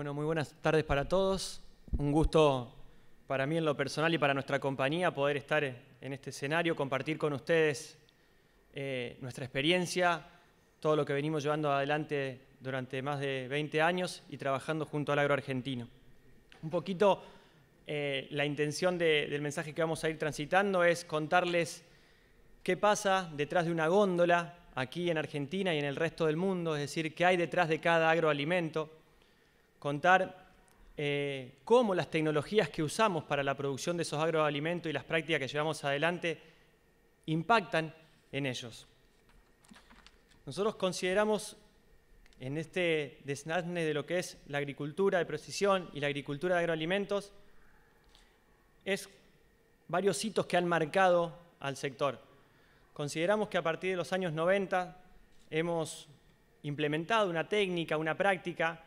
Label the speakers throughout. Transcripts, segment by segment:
Speaker 1: Bueno, muy buenas tardes para todos. Un gusto para mí en lo personal y para nuestra compañía poder estar en este escenario, compartir con ustedes nuestra experiencia, todo lo que venimos llevando adelante durante más de 20 años y trabajando junto al agro argentino. Un poquito la intención del mensaje que vamos a ir transitando es contarles qué pasa detrás de una góndola aquí en Argentina y en el resto del mundo, es decir, qué hay detrás de cada agroalimento, contar cómo las tecnologías que usamos para la producción de esos agroalimentos y las prácticas que llevamos adelante impactan en ellos. Nosotros consideramos en este desasne de lo que es la agricultura de precisión y la agricultura de agroalimentos, es varios hitos que han marcado al sector. Consideramos que a partir de los años 90 hemos implementado una técnica, una práctica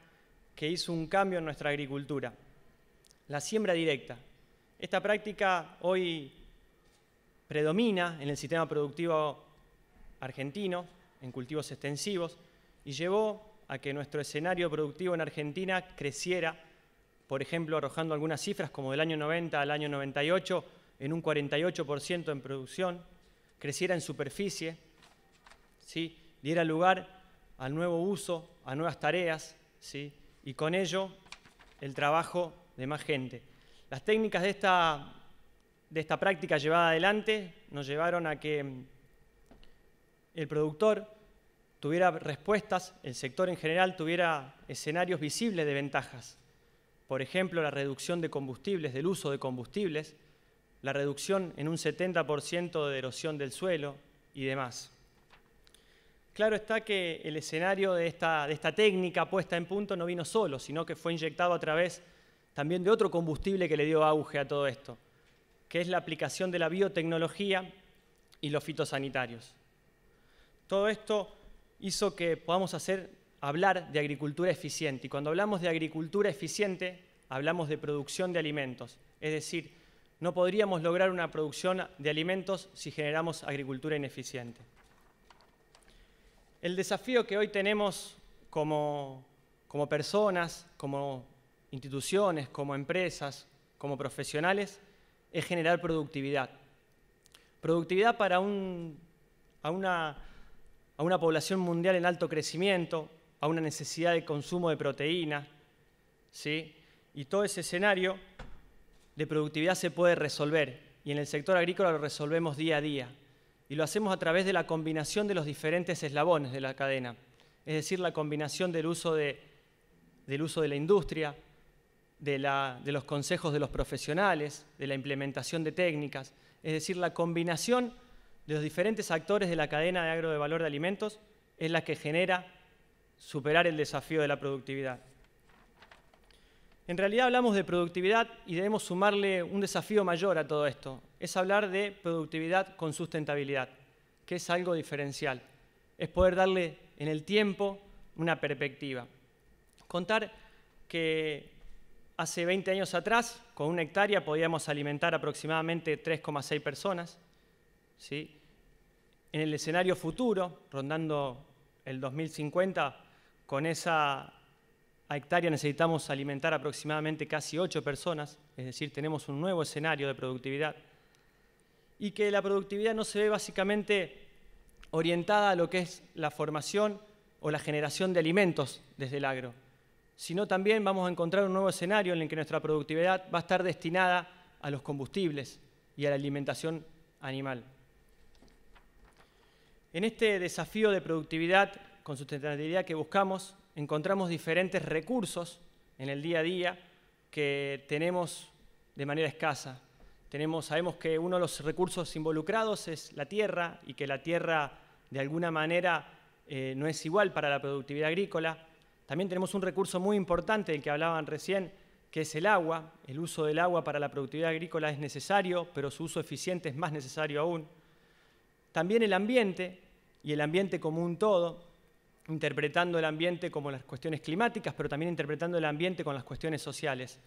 Speaker 1: que hizo un cambio en nuestra agricultura. La siembra directa. Esta práctica hoy predomina en el sistema productivo argentino, en cultivos extensivos, y llevó a que nuestro escenario productivo en Argentina creciera, por ejemplo, arrojando algunas cifras como del año 90 al año 98, en un 48% en producción, creciera en superficie, ¿sí? Diera lugar al nuevo uso, a nuevas tareas, ¿sí? Y con ello el trabajo de más gente. Las técnicas de esta práctica llevada adelante nos llevaron a que el productor tuviera respuestas, el sector en general tuviera escenarios visibles de ventajas. Por ejemplo, la reducción de combustibles, del uso de combustibles, la reducción en un 70% de erosión del suelo y demás. Claro está que el escenario de esta técnica puesta en punto no vino solo, sino que fue inyectado a través también de otro combustible que le dio auge a todo esto, que es la aplicación de la biotecnología y los fitosanitarios. Todo esto hizo que podamos hablar de agricultura eficiente. Y cuando hablamos de agricultura eficiente, hablamos de producción de alimentos. Es decir, no podríamos lograr una producción de alimentos si generamos agricultura ineficiente. El desafío que hoy tenemos como personas, como instituciones, como empresas, como profesionales, es generar productividad. Productividad para a una población mundial en alto crecimiento, a una necesidad de consumo de proteína, ¿sí? Y todo ese escenario de productividad se puede resolver, y en el sector agrícola lo resolvemos día a día. Y lo hacemos a través de la combinación de los diferentes eslabones de la cadena, es decir, la combinación del uso de la industria, de los consejos de los profesionales, de la implementación de técnicas, es decir, la combinación de los diferentes actores de la cadena de agro de valor de alimentos es la que genera superar el desafío de la productividad. En realidad hablamos de productividad y debemos sumarle un desafío mayor a todo esto. Es hablar de productividad con sustentabilidad, que es algo diferencial. Es poder darle en el tiempo una perspectiva. Contar que hace 20 años atrás, con 1 hectárea podíamos alimentar aproximadamente 3,6 personas, ¿sí? En el escenario futuro, rondando el 2050, con esa hectárea necesitamos alimentar aproximadamente casi 8 personas, es decir, tenemos un nuevo escenario de productividad. Y que la productividad no se ve básicamente orientada a lo que es la formación o la generación de alimentos desde el agro, sino también vamos a encontrar un nuevo escenario en el que nuestra productividad va a estar destinada a los combustibles y a la alimentación animal. En este desafío de productividad con sustentabilidad que buscamos, encontramos diferentes recursos en el día a día que tenemos de manera escasa. Sabemos que uno de los recursos involucrados es la tierra y que la tierra de alguna manera no es igual para la productividad agrícola. También tenemos un recurso muy importante del que hablaban recién, que es el agua. El uso del agua para la productividad agrícola es necesario, pero su uso eficiente es más necesario aún. También el ambiente, y el ambiente como un todo, interpretando el ambiente como las cuestiones climáticas, pero también interpretando el ambiente con las cuestiones sociales.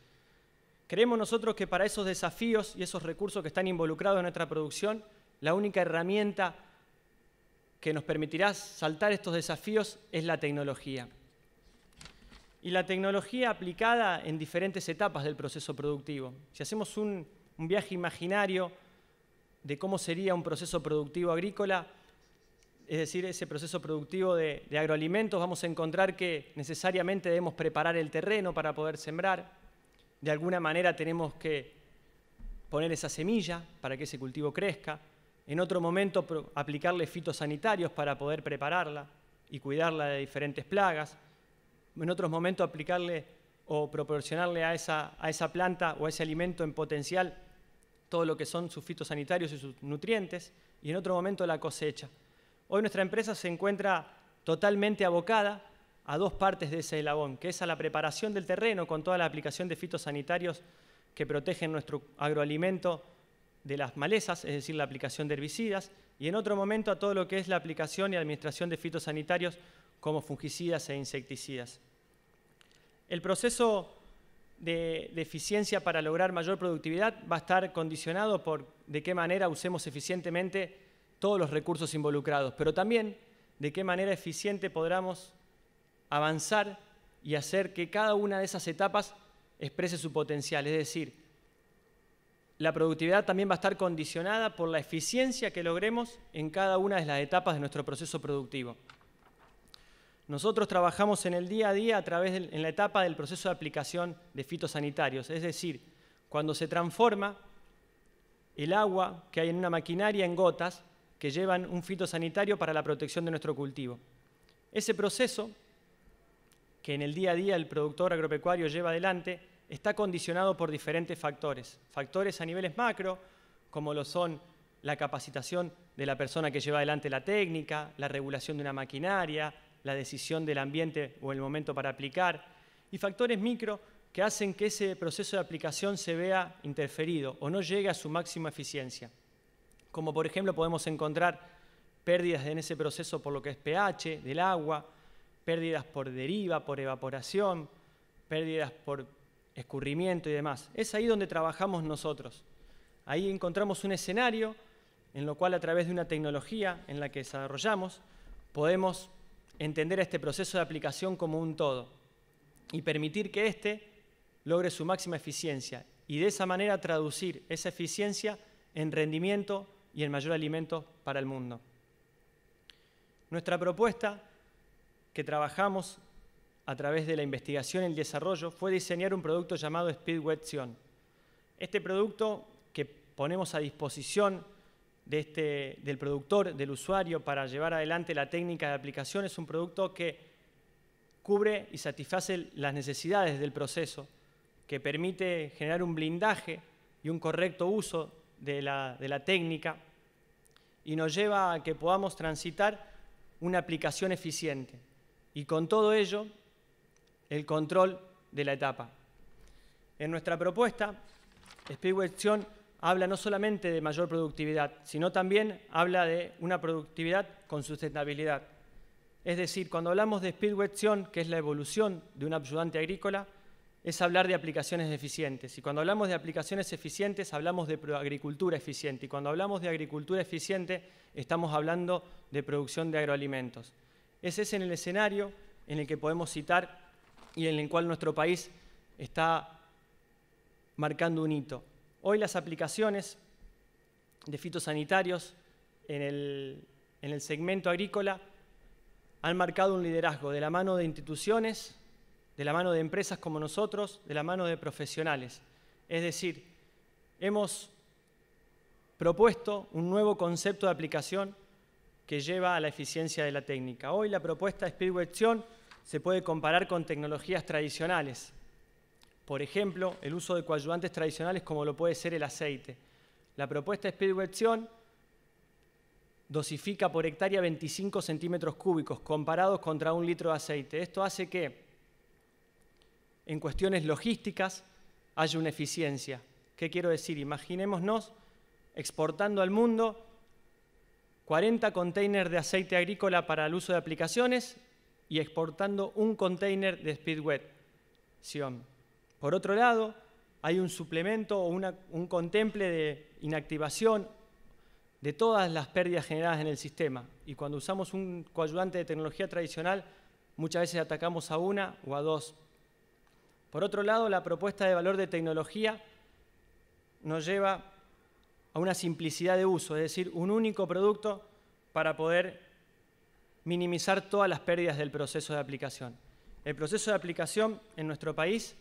Speaker 1: Creemos nosotros que para esos desafíos y esos recursos que están involucrados en nuestra producción, la única herramienta que nos permitirá saltar estos desafíos es la tecnología. y la tecnología aplicada en diferentes etapas del proceso productivo. Si hacemos un viaje imaginario de cómo sería un proceso productivo agrícola, es decir, ese proceso productivo de agroalimentos, vamos a encontrar que necesariamente debemos preparar el terreno para poder sembrar. De alguna manera tenemos que poner esa semilla para que ese cultivo crezca. En otro momento aplicarle fitosanitarios para poder prepararla y cuidarla de diferentes plagas. En otros momentos aplicarle o proporcionarle a esa planta o a ese alimento en potencial todo lo que son sus fitosanitarios y sus nutrientes, y en otro momento la cosecha. Hoy nuestra empresa se encuentra totalmente abocada a dos partes de ese eslabón, que es a la preparación del terreno con toda la aplicación de fitosanitarios que protegen nuestro agroalimento de las malezas, es decir, la aplicación de herbicidas, y en otro momento a todo lo que es la aplicación y administración de fitosanitarios como fungicidas e insecticidas. El proceso de eficiencia para lograr mayor productividad va a estar condicionado por de qué manera usemos eficientemente todos los recursos involucrados, pero también de qué manera eficiente podamos avanzar y hacer que cada una de esas etapas exprese su potencial. Es decir, la productividad también va a estar condicionada por la eficiencia que logremos en cada una de las etapas de nuestro proceso productivo. Nosotros trabajamos en el día a día en la etapa del proceso de aplicación de fitosanitarios, es decir, cuando se transforma el agua que hay en una maquinaria en gotas que llevan un fitosanitario para la protección de nuestro cultivo. Ese proceso, que en el día a día el productor agropecuario lleva adelante, está condicionado por diferentes factores. Factores a niveles macro, como lo son la capacitación de la persona que lleva adelante la técnica, la regulación de una maquinaria, la decisión del ambiente o el momento para aplicar, y factores micro que hacen que ese proceso de aplicación se vea interferido o no llegue a su máxima eficiencia. Como por ejemplo podemos encontrar pérdidas en ese proceso por lo que es pH del agua, pérdidas por deriva, por evaporación, pérdidas por escurrimiento y demás. Es ahí donde trabajamos nosotros. Ahí encontramos un escenario en lo cual a través de una tecnología en la que desarrollamos podemos entender este proceso de aplicación como un todo y permitir que éste logre su máxima eficiencia y de esa manera traducir esa eficiencia en rendimiento y en mayor alimento para el mundo. Nuestra propuesta, que trabajamos a través de la investigación y el desarrollo, fue diseñar un producto llamado Speedwet Sion. Este producto que ponemos a disposición del productor, del usuario, para llevar adelante la técnica de aplicación, es un producto que cubre y satisface las necesidades del proceso, que permite generar un blindaje y un correcto uso de la técnica y nos lleva a que podamos transitar una aplicación eficiente y con todo ello el control de la etapa. En nuestra propuesta, Speedwet Sion habla no solamente de mayor productividad, sino también habla de una productividad con sustentabilidad. Es decir, cuando hablamos de Speedwet Sion, que es la evolución de un ayudante agrícola, es hablar de aplicaciones eficientes. Y cuando hablamos de aplicaciones eficientes, hablamos de agricultura eficiente. Y cuando hablamos de agricultura eficiente, estamos hablando de producción de agroalimentos. Ese es el escenario en el que podemos citar y en el cual nuestro país está marcando un hito. Hoy las aplicaciones de fitosanitarios en el segmento agrícola han marcado un liderazgo de la mano de instituciones, de la mano de empresas como nosotros, de la mano de profesionales. Es decir, hemos propuesto un nuevo concepto de aplicación que lleva a la eficiencia de la técnica. Hoy la propuesta de Speedwet Sion se puede comparar con tecnologías tradicionales. Por ejemplo, el uso de coadyuvantes tradicionales como lo puede ser el aceite. La propuesta de Speedwet Sion dosifica por hectárea 25 centímetros cúbicos comparados contra 1 litro de aceite. Esto hace que en cuestiones logísticas haya una eficiencia. ¿Qué quiero decir? Imaginémonos exportando al mundo 40 containers de aceite agrícola para el uso de aplicaciones y exportando 1 container de Speedwet Sion. Por otro lado, hay un suplemento o un contemple de inactivación de todas las pérdidas generadas en el sistema. Y cuando usamos un coadyuvante de tecnología tradicional, muchas veces atacamos a 1 o a 2 Por otro lado, la propuesta de valor de tecnología nos lleva a una simplicidad de uso, es decir, un único producto para poder minimizar todas las pérdidas del proceso de aplicación. El proceso de aplicación en nuestro país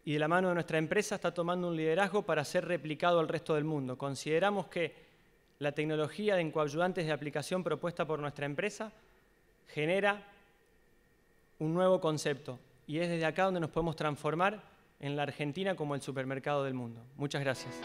Speaker 1: y de la mano de nuestra empresa está tomando un liderazgo para ser replicado al resto del mundo. Consideramos que la tecnología de coayudantes de aplicación propuesta por nuestra empresa genera un nuevo concepto y es desde acá donde nos podemos transformar en la Argentina como el supermercado del mundo. Muchas gracias.